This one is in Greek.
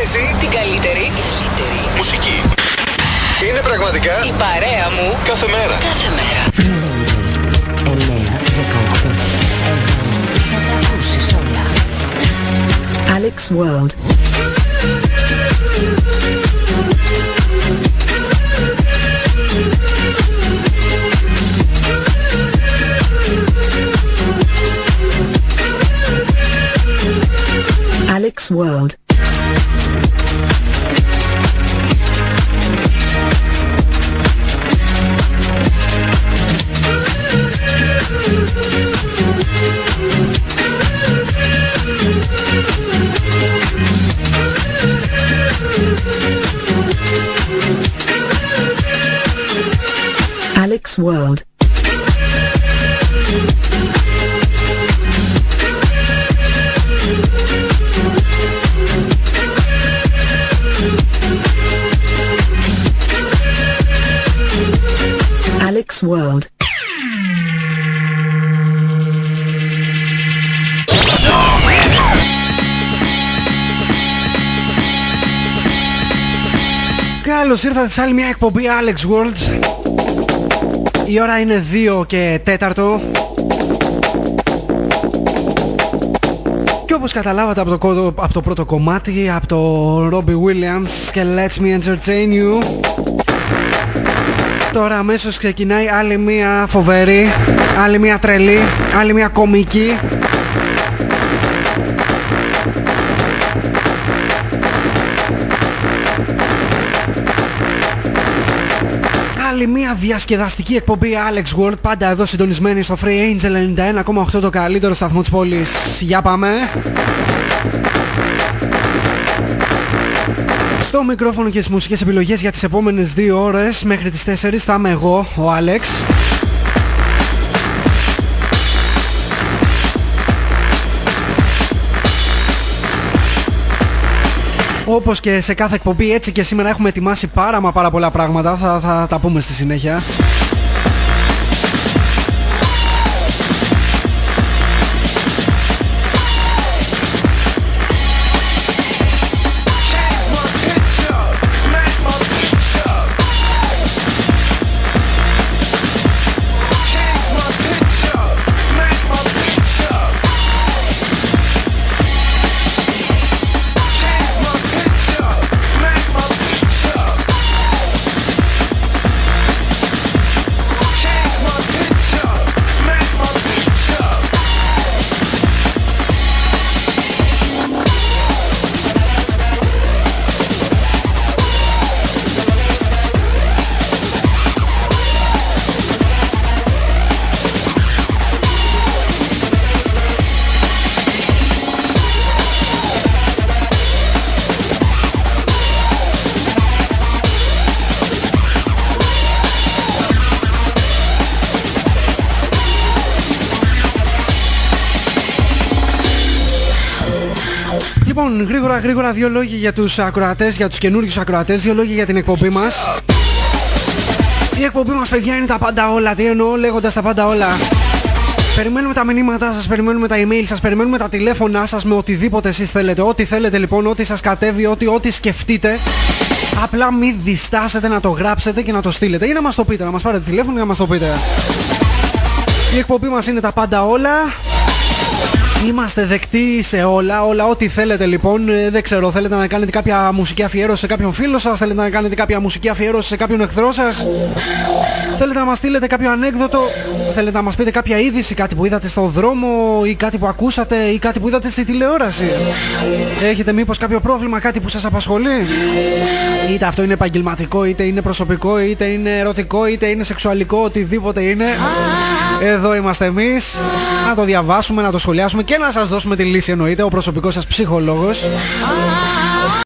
παίζει την καλύτερη μουσική. Είναι πραγματικά η παρέα μου κάθε μέρα. Κάθε μέρα. 9, 18. Εδώ θα τα ακούσεις όλα. Alex World. Alex World. Alex World. Alex World. Καλώς ήρθατε σε άλλη μια εκπομπή Alex World. Η ώρα είναι 2 και 4. Και όπως καταλάβατε από το πρώτο κομμάτι, από το Robbie Williams και Let Me Entertain You, τώρα αμέσως ξεκινάει άλλη μια φοβερή, άλλη μια τρελή, άλλη μια κομική, άλλη μια διασκεδαστική εκπομπή Alex World, πάντα εδώ συντονισμένη στο Free Angel 91,8, το καλύτερο σταθμό της πόλης. Για πάμε. Στο μικρόφωνο και τις μουσικές επιλογές για τις επόμενες 2 ώρες μέχρι τις 4 θα είμαι εγώ, ο Alex. Όπως και σε κάθε εκπομπή, έτσι και σήμερα έχουμε ετοιμάσει πάρα πολλά πράγματα. Θα τα πούμε στη συνέχεια. Λοιπόν, γρήγορα 2 λόγια για τους ακροατές, για τους καινούργιους ακροατές, 2 λόγια για την εκπομπή μας. Η εκπομπή μας, παιδιά, είναι τα πάντα όλα. Τι εννοώ λέγοντας τα πάντα όλα? Περιμένουμε τα μηνύματά σας, περιμένουμε τα email σας, περιμένουμε τα τηλέφωνά σας με οτιδήποτε εσείς θέλετε. Ό,τι θέλετε λοιπόν, ό,τι σας κατέβει, ό,τι σκεφτείτε. Απλά μην διστάσετε να το γράψετε και να το στείλετε ή να μας το πείτε, να μας πάρετε τηλέφωνο και να μας το πείτε. Η εκπομπή μας είναι τα πάντα όλα. Είμαστε δεκτοί σε όλα, ό,τι θέλετε λοιπόν. Δεν ξέρω, θέλετε να κάνετε κάποια μουσική αφιέρωση σε κάποιον φίλο σας, θέλετε να κάνετε κάποια μουσική αφιέρωση σε κάποιον εχθρό σας, θέλετε να μας στείλετε κάποιο ανέκδοτο, θέλετε να μας πείτε κάποια είδηση, κάτι που είδατε στον δρόμο ή κάτι που ακούσατε ή κάτι που είδατε στη τηλεόραση. Έχετε μήπως κάποιο πρόβλημα, κάτι που σας απασχολεί? Είτε αυτό είναι επαγγελματικό, είτε είναι προσωπικό, είτε είναι ερωτικό, είτε είναι σεξουαλικό, οτιδήποτε είναι. Εδώ είμαστε εμείς να το διαβάσουμε, να το σχολιάσουμε και να σας δώσουμε τη λύση, εννοείται, ο προσωπικός σας ψυχολόγος.